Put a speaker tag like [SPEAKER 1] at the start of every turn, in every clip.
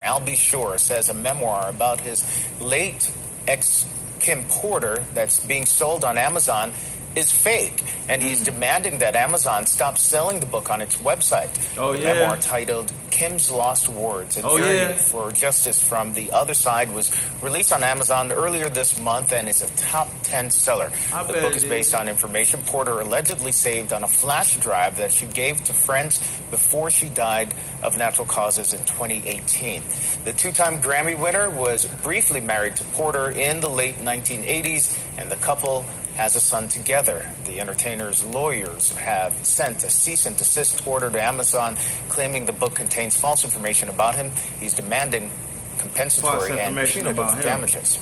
[SPEAKER 1] Albie Shore says a memoir about his late ex Kim Porter that's being sold on Amazon is fake, and he's demanding that Amazon stop selling the book on its website. The memoir titled Kim's Lost Words, a journey for justice from the other side, was released on Amazon earlier this month and is a top 10 seller. The book is based on information Porter allegedly saved on a flash drive that she gave to friends before she died of natural causes in 2018. The two-time Grammy winner was briefly married to Porter in the late 1980s, and the couple has a son together. The entertainer's lawyers have sent a cease and desist order to Amazon, claiming the book contains false information about him. He's demanding compensatory and punitive damages.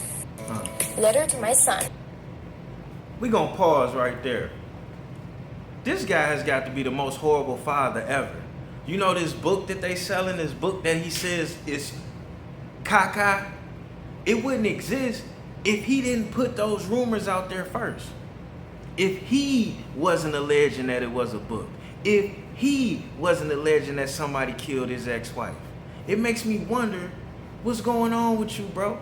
[SPEAKER 2] Letter to my son.
[SPEAKER 3] We're gonna pause right there. This guy has got to be the most horrible father ever. You know this book that they selling, this book that he says is caca? It wouldn't exist if he didn't put those rumors out there first. If he wasn't alleging that it was a book. If he wasn't alleging that somebody killed his ex-wife. It makes me wonder, what's going on with you, bro?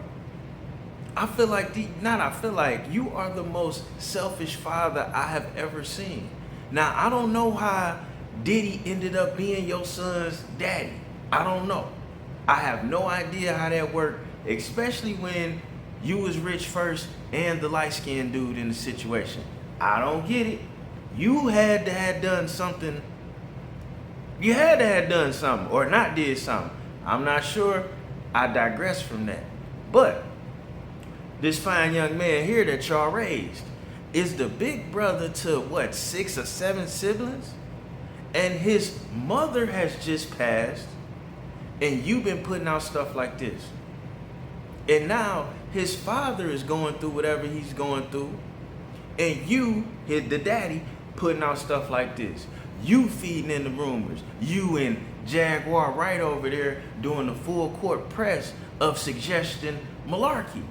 [SPEAKER 3] I feel like, you are the most selfish father I have ever seen. Now, I don't know how Diddy ended up being your son's daddy. I don't know. I have no idea how that worked, especially when you was rich first and the light-skinned dude in the situation. I don't get it. You had to have done something. You had to have done something or not did something. I'm not sure. I digress from that. But this fine young man here that y'all raised is the big brother to what, 6 or 7 siblings? And his mother has just passed, and you've been putting out stuff like this. And now his father is going through whatever he's going through, and you, the daddy, putting out stuff like this. You feeding in the rumors. You and Jaguar right over there doing the full court press of suggesting malarkey.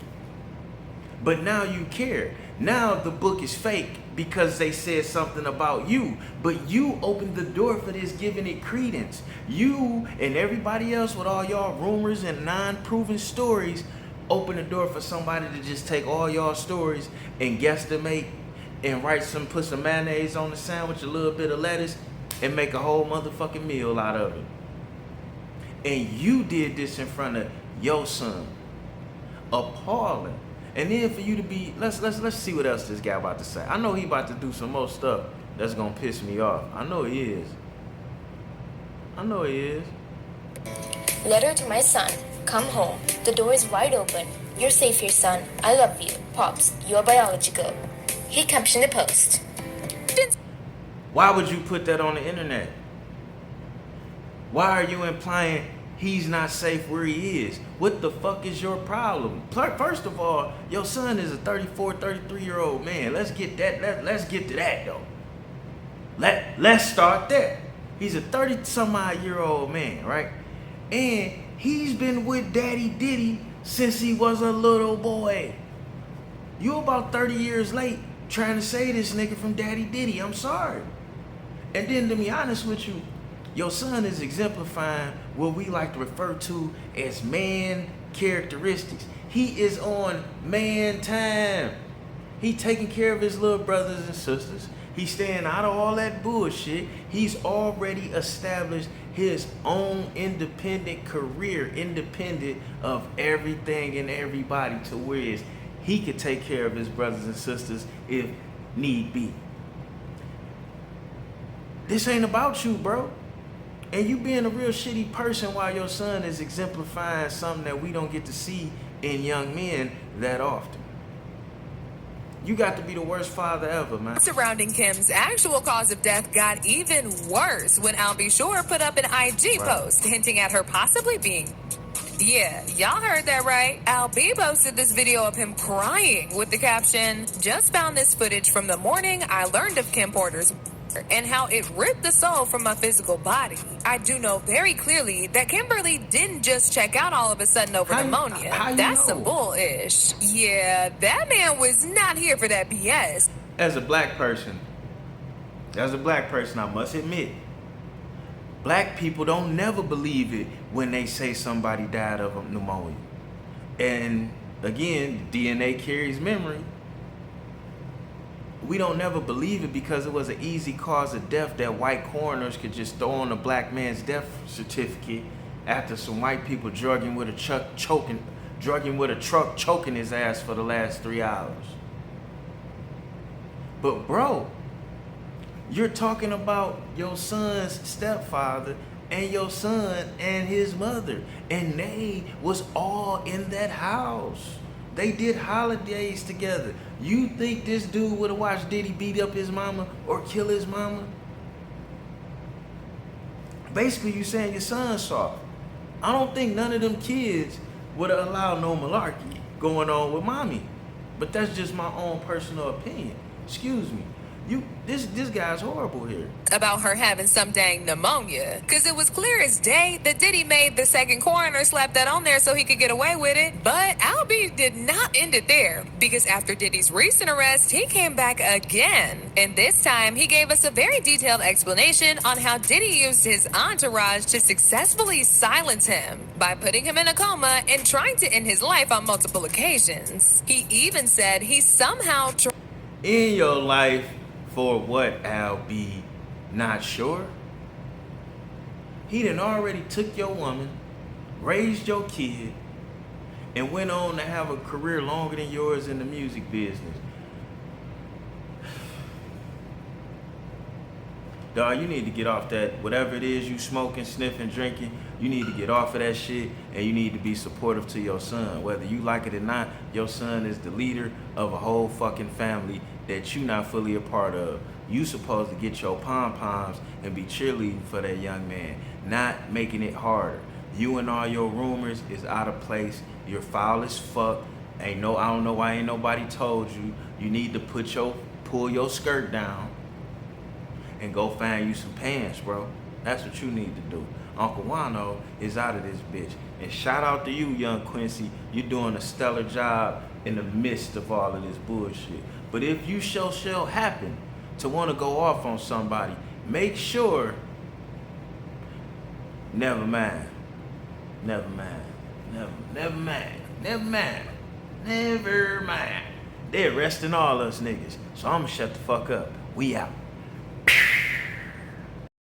[SPEAKER 3] But now you care. Now the book is fake because they said something about you. But you opened the door for this, giving it credence. You and everybody else with all y'all rumors and non-proven stories open the door for somebody to just take all y'all stories and guesstimate and put some mayonnaise on the sandwich, a little bit of lettuce, and make a whole motherfucking meal out of it. And you did this in front of your son. Appalling. And then for you to be, let's see what else this guy about to say. I know he about to do some more stuff that's gonna piss me off. I know he is.
[SPEAKER 2] Letter to my son. Come home. The door is wide open. You're safe here, son. I love you. Pops, you're biological. He captioned the post.
[SPEAKER 3] Why would you put that on the internet? Why are you implying he's not safe where he is? What the fuck is your problem? First of all, your son is a 34, 33-year-old man. Let's get that. Let's get to that though. Let's start there. He's a 30-some-odd-year-old man, right? And he's been with Daddy Diddy since he was a little boy. You about 30 years late trying to save this nigga from Daddy Diddy. I'm sorry. And then to be honest with you, your son is exemplifying what we like to refer to as man characteristics. He is on man time. He taking care of his little brothers and sisters. He's staying out of all that bullshit. He's already established his own independent career, independent of everything and everybody, to where he could take care of his brothers and sisters if need be. This ain't about you, bro. And you being a real shitty person while your son is exemplifying something that we don't get to see in young men that often. You got to be the worst father ever, man.
[SPEAKER 4] Surrounding Kim's actual cause of death got even worse when Albie Shore put up an IG post hinting at her possibly being... Yeah, y'all heard that right. Albie posted this video of him crying with the caption, "Just found this footage from the morning I learned of Kim Porter's and how it ripped the soul from my physical body. I do know very clearly that Kimberly didn't just check out all of a sudden over pneumonia. That's some bull-ish. Yeah, that man was not here for that BS."
[SPEAKER 3] As a black person, I must admit, black people don't never believe it when they say somebody died of pneumonia. And again, DNA carries memory. We don't never believe it because it was an easy cause of death that white coroners could just throw on a black man's death certificate after some white people drug him with a truck choking his ass for the last 3 hours. But bro, you're talking about your son's stepfather and your son and his mother, and they was all in that house. They did holidays together. You think this dude would have watched Diddy beat up his mama or kill his mama? Basically, you saying your son saw it. I don't think none of them kids would have allowed no malarkey going on with mommy. But that's just my own personal opinion. Excuse me. This guy's horrible here.
[SPEAKER 4] About her having some dang pneumonia. Because it was clear as day that Diddy made the second coroner slap that on there so he could get away with it. But Albie did not end it there. Because after Diddy's recent arrest, he came back again. And this time, he gave us a very detailed explanation on how Diddy used his entourage to successfully silence him by putting him in a coma and trying to end his life on multiple occasions. He even said he somehow
[SPEAKER 3] In your life, for what, Albie? Not sure? He done already took your woman, raised your kid, and went on to have a career longer than yours in the music business. Dawg, you need to get off that, whatever it is you smoking, sniffing, drinking, you need to get off of that shit, and you need to be supportive to your son. Whether you like it or not, your son is the leader of a whole fucking family that you not fully a part of. You supposed to get your pom-poms and be cheerleading for that young man, not making it harder. You and all your rumors is out of place. You're foul as fuck. I don't know why ain't nobody told you. You need to pull your skirt down and go find you some pants, bro. That's what you need to do. Uncle Juan-o is out of this bitch. And shout out to you, young Quincy. You're doing a stellar job in the midst of all of this bullshit. But if you shall happen to want to go off on somebody, make sure, never mind. They're arresting all us niggas. So I'ma shut the fuck up. We out.